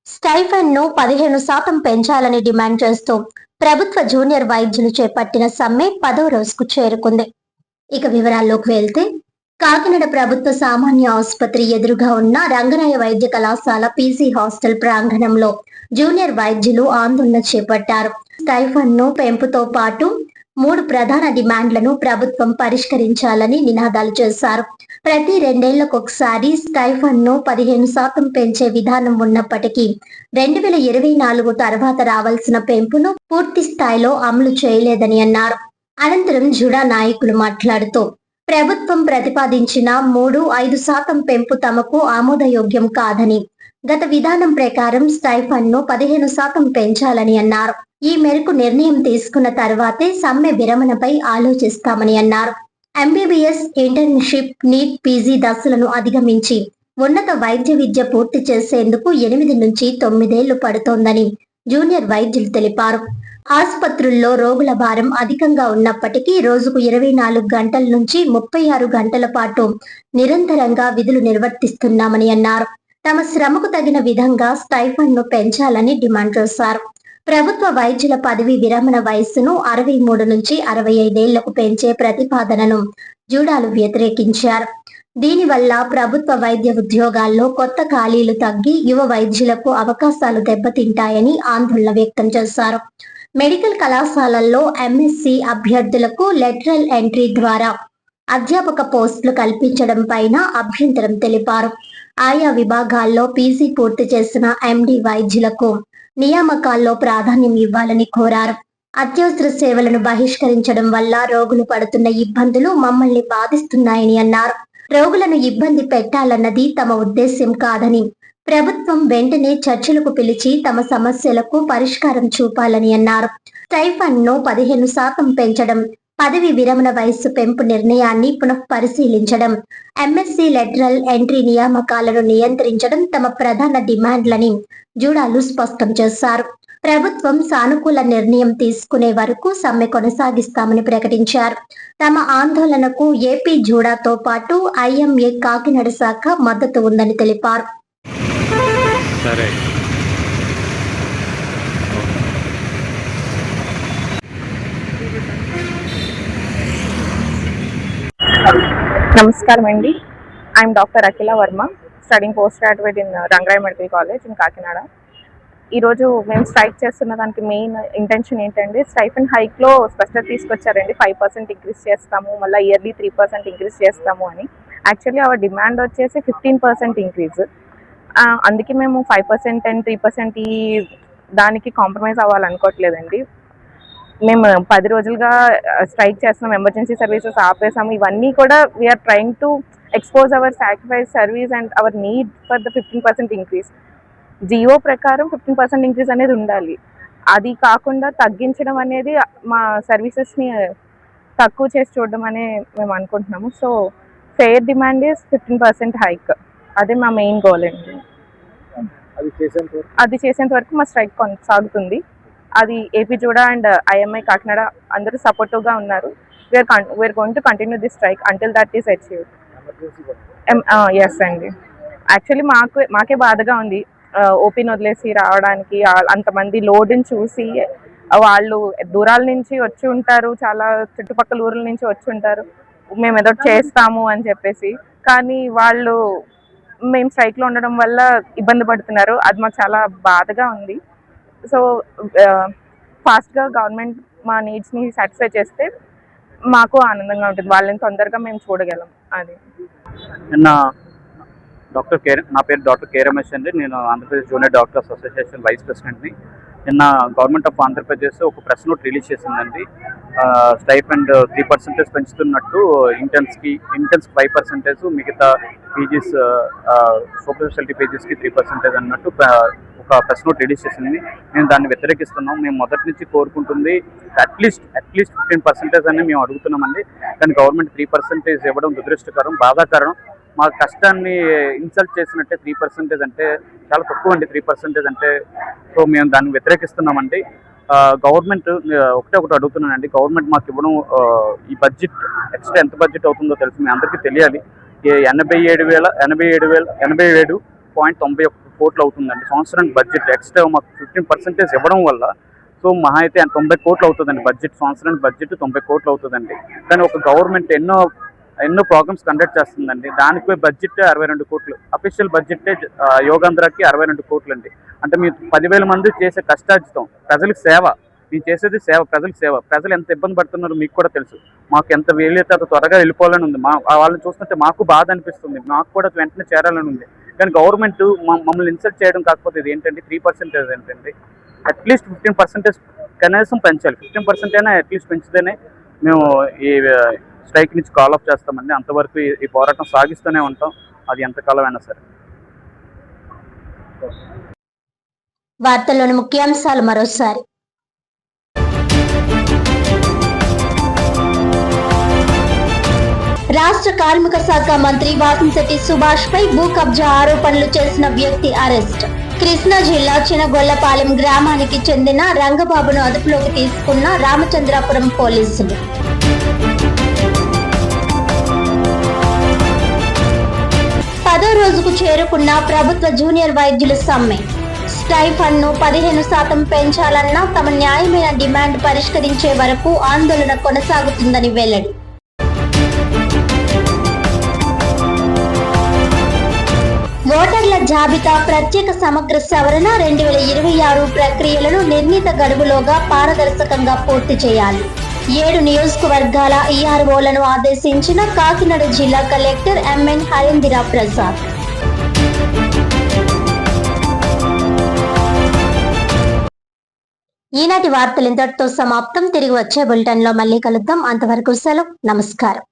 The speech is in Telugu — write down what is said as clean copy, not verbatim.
స్టైఫండ్‌ను 15% పెంచాలని డిమాండ్ చేస్తూ ప్రభుత్వ జూనియర్ వైద్యులు చేపట్టిన సమ్మె 10వ రోజుకు చేరుకుంది. ఇక వివరాల్లోకి వెళ్తే కాకినాడ ప్రభుత్వ సామాన్య ఆసుపత్రి ఎదురుగా ఉన్న రంగరాయ వైద్య కళాశాల పీజీ హాస్టల్ ప్రాంగణంలో జూనియర్ వైద్యులు ఆందోళన చేపట్టారు. స్టైఫండ్‌ను పెంపుతో పాటు 3 ప్రధాన డిమాండ్లను ప్రభుత్వం పరిష్కరించాలని నినాదాలు చేశారు. ప్రతి 2 ఏళ్లకొకసారి స్టైఫండ్‌ను 15% పెంచే విధానం ఉన్నప్పటికీ 2024 తర్వాత రావాల్సిన పెంపును పూర్తి స్థాయిలో అమలు చేయలేదని అన్నారు. అనంతరం జుడా నాయకులు మాట్లాడుతూ ప్రభుత్వం ప్రతిపాదించిన 3-5% పెంపు తమకు ఆమోదయోగ్యం కాదని, గత విధానం ప్రకారం స్టైఫండ్‌ను 15% పెంచాలని అన్నారు. ఈ మేరకు నిర్ణయం తీసుకున్న తర్వాతే సమ్మె విరమణపై ఆలోచిస్తామని అన్నారు. ఎంబీబీఎస్, ఇంటర్న్షిప్, నీట్, పీజీ దశలను అధిగమించి ఉన్నత వైద్య విద్య పూర్తి చేసేందుకు 8 నుంచి 9 ఏళ్లు పడుతోందని జూనియర్ వైద్యులు తెలిపారు. ఆసుపత్రుల్లో రోగుల భారం అధికంగా ఉన్నప్పటికీ రోజుకు 24 గంటల నుంచి 36 గంటల పాటు నిరంతరంగా విధులు నిర్వర్తిస్తున్నామని అన్నారు. తమ శ్రమకు తగిన విధంగా స్టైఫండ్‌ను పెంచాలని డిమాండ్ చేశారు. ప్రభుత్వ వైద్యుల పదవి విరమణ వయస్సును 63 నుంచి 65 ఏళ్లకు పెంచే ప్రతిపాదనను జూడాలు వ్యతిరేకించారు. దీనివల్ల ప్రభుత్వ వైద్య ఉద్యోగాల్లో కొత్త ఖాళీలు తగ్గి యువ వైద్యులకు అవకాశాలు దెబ్బతింటాయని ఆందోళన వ్యక్తం చేశారు. మెడికల్ కళాశాలల్లో ఎంఎస్సి అభ్యర్థులకు లెటరల్ ఎంట్రీ ద్వారా అధ్యాపక పోస్టులు కల్పించడం పైన అభ్యంతరం తెలిపారు. ఆయా విభాగాల్లో పీజీ పూర్తి చేసిన ఎండి వైద్యులకు నియామకాల్లో ప్రాధాన్యం ఇవ్వాలని కోరారు. అత్యవసర సేవలను బహిష్కరించడం వల్ల రోగులు పడుతున్న ఇబ్బందులు మమ్మల్ని బాధిస్తున్నాయని అన్నారు. రోగులను ఇబ్బంది పెట్టాలన్నది తమ ఉద్దేశ్యం కాదని, ప్రభుత్వం వెంటనే చర్చలకు పిలిచి తమ సమస్యలకు పరిష్కారం చూపాలని అన్నారు. స్టైఫండ్‌ను 15% పెంచడం, పదవి విరమణ వయస్సు పెంపు నిర్ణయాన్ని పునఃపరిశీలించడం, ఎంఎస్సి లెటరల్ ఎంట్రీ నియామకాలను నియంత్రించడం తమ ప్రధాన డిమాండ్లని జూడాలు స్పష్టం చేశారు. ప్రభుత్వం సానుకూల నిర్ణయం తీసుకునే వరకు సమ్మె కొనసాగిస్తామని ప్రకటించారు. తమ ఆందోళనకు ఏపీ జూడాతో పాటు ఐఎంఏ కాకినాడ శాఖ మద్దతు ఉందని తెలిపారు. నమస్కారం అండి. I'm doctor Akhila Varma, studying post graduate in Rangaraya medical college in Kakinada. ఈరోజు మేము స్ట్రైక్ చేస్తున్న దానికి మెయిన్ ఇంటెన్షన్ ఏంటంటే, స్టైఫండ్ హైక్లో స్పష్టత తీసుకొచ్చారండి. 5% ఇంక్రీజ్ చేస్తాము, మళ్ళీ ఇయర్లీ 3% ఇంక్రీజ్ చేస్తాము అని. యాక్చువల్లీ అవర్ డిమాండ్ వచ్చేసి 15% ఇంక్రీజ్. అందుకే మేము 5% అండ్ 3% ఈ దానికి కాంప్రమైజ్ అవ్వాలనుకోవట్లేదండి. మేము 10 రోజులుగా స్ట్రైక్ చేస్తున్నాం, ఎమర్జెన్సీ సర్వీసెస్ ఆపేసాము. ఇవన్నీ కూడా we are trying to expose our sacrifice service and our need for the 15% increase. GO ప్రకారం 15% ఇంక్రీజ్ అనేది ఉండాలి. అది కాకుండా తగ్గించడం అనేది మా సర్వీసెస్ని తక్కువ చేసి చూడడం అనే మేము అనుకుంటున్నాము. So fair demand is 15% hike. అదే మా మెయిన్ గోల్ అండి. అది చేసేంత వరకు మా స్ట్రైక్ కొనసాగుతుంది. అది AP JUDA and IMI Kakinada అందరూ సపోర్టివ్గా ఉన్నారు. We are going to continue this strike until that is achieved. Yes అండి. యాక్చువల్లీ మాకే బాధగా ఉంది. ఓపీని వదిలేసి రావడానికి అంతమంది లోడ్ని చూసి, వాళ్ళు దూరాల నుంచి వచ్చి ఉంటారు, చాలా చుట్టుపక్కల ఊర్ల నుంచి వచ్చి ఉంటారు, మేము ఏదో చేస్తాము అని చెప్పేసి. కానీ వాళ్ళు మేము స్ట్రైక్లో ఉండడం వల్ల ఇబ్బంది పడుతున్నారు. అది మాకు చాలా బాధగా ఉంది. సో ఫాస్ట్గా గవర్నమెంట్ మా నీడ్స్ని సాటిస్ఫై చేస్తే మాకు ఆనందంగా ఉంటుంది. వాళ్ళని తొందరగా మేము చూడగలం. అది నా పేరు డాక్టర్ కే రమేష్ అండి. నేను Andhra Pradesh junior doctors association vice ప్రెసిడెంట్ని. నిన్న గవర్నమెంట్ ఆఫ్ ఆంధ్రప్రదేశ్ ఒక ప్రెస్ నోట్ రిలీజ్ చేసిందండి. స్టైఫండ్ 3% పెంచుతున్నట్టు, ఇంటర్న్స్కి 5%, మిగతా పీజీస్ సూపర్ స్పెషాలిటీ పీజీస్కి 3% అన్నట్టు ఒక ప్రెస్ నోట్ రిలీజ్ చేసింది. మేము దాన్ని వ్యతిరేకిస్తున్నాం. మేము మొదటి నుంచి కోరుకుంటుంది అట్లీస్ట్ 15% అని మేము అడుగుతున్నామండి. కానీ గవర్నమెంట్ 3% ఇవ్వడం దురదృష్టకరం, బాధాకరం. మా కష్టాన్ని ఇన్సల్ట్ చేసినట్టే. 3% అంటే చాలా తక్కువ అండి. 3% అంటే సో మేము దాన్ని వ్యతిరేకిస్తున్నామండి. గవర్నమెంట్ ఒకటి అడుగుతున్నానండి. గవర్నమెంట్ మాకు ఇవ్వడం ఈ బడ్జెట్ ఎక్స్ట్రా ఎంత బడ్జెట్ అవుతుందో తెలుసు, మీ అందరికీ తెలియాలి. 87 1.91 కోట్లు అవుతుందండి. సంవత్సరానికి బడ్జెట్ ఎక్స్ట్రా మాకు 15% ఇవ్వడం వల్ల సో మహా అయితే 90 కోట్లు అవుతుందండి బడ్జెట్. సంవత్సరానికి బడ్జెట్ 90 కోట్లు అవుతుందండి. కానీ ఒక గవర్నమెంట్ ఎన్నో ప్రోగ్రామ్స్ కండక్ట్ చేస్తుందండి. దానికి బడ్జెట్ 62 కోట్లు. అఫీషియల్ బడ్జెట్ యోగాంధ్రకి 62 కోట్లు అండి. అంటే మీరు 10,000 మంది చేసే కష్టార్జితం, ప్రజలకు సేవ, మేము చేసేది సేవ, ప్రజలకు సేవ. ప్రజలు ఎంత ఇబ్బంది పడుతున్నారో మీకు కూడా తెలుసు. మాకు ఎంత వీలైతే అంత త్వరగా వెళ్ళిపోవాలని ఉంది. వాళ్ళని చూస్తుంటే మాకు బాధ అనిపిస్తుంది. మాకు కూడా వెంటనే చేరాలని ఉంది. కానీ గవర్నమెంట్ మమ్మల్ని ఇన్సల్ట్ చేయడం కాకపోతే ఇది ఏంటండి 3% ఏంటండి? అట్లీస్ట్ 15% కనీసం పెంచాలి. 15% అయినా అట్లీస్ట్ పెంచితేనే మేము ఈ స్ట్రైక్ నుంచి కాల్ ఆఫ్ చేస్తామండి. అంతవరకు ఈ పోరాటం సాగిస్తూనే ఉంటాం, అది ఎంతకాలం అయినా సరే. వార్తల్లోని ముఖ్యాంశాలు మరోసారి. రాష్ట్ర కార్మిక శాఖ మంత్రి వాసంశెట్టి సుభాష్ పై భూ కబ్జా ఆరోపణలు చేసిన వ్యక్తి అరెస్ట్. కృష్ణా జిల్లా చినగొల్లపాలెం గ్రామానికి చెందిన రంగబాబును అదుపులోకి తీసుకున్న రామచంద్రాపురం పోలీసులు. పదో రోజుకు చేరుకున్న ప్రభుత్వ జూనియర్ వైద్యుల సమ్మె. స్టైఫండ్ ను 15% పెంచాలన్న తమ న్యాయమైన డిమాండ్ పరిష్కరించే వరకు ఆందోళన కొనసాగుతుందని వెల్లడి. ఓటర్ల జాబితా ప్రత్యేక సమగ్ర సవరణ 2026 ప్రక్రియలను నిర్ణీత గడువులోగా పారదర్శకంగా పూర్తి చేయాలి. 7 నియోజకవర్గాల ఈఆర్ఓలను ఆదేశించిన కాకినాడ జిల్లా కలెక్టర్ ఎంఎన్ హరేంద్ర ప్రసాద్. ఈనాటి వార్తలు ఇంతటితో సమాప్తం. తిరిగి వచ్చే బులెటిన్ లో మళ్ళీ కలుద్దాం. అంతవరకు సెలవు. నమస్కారం.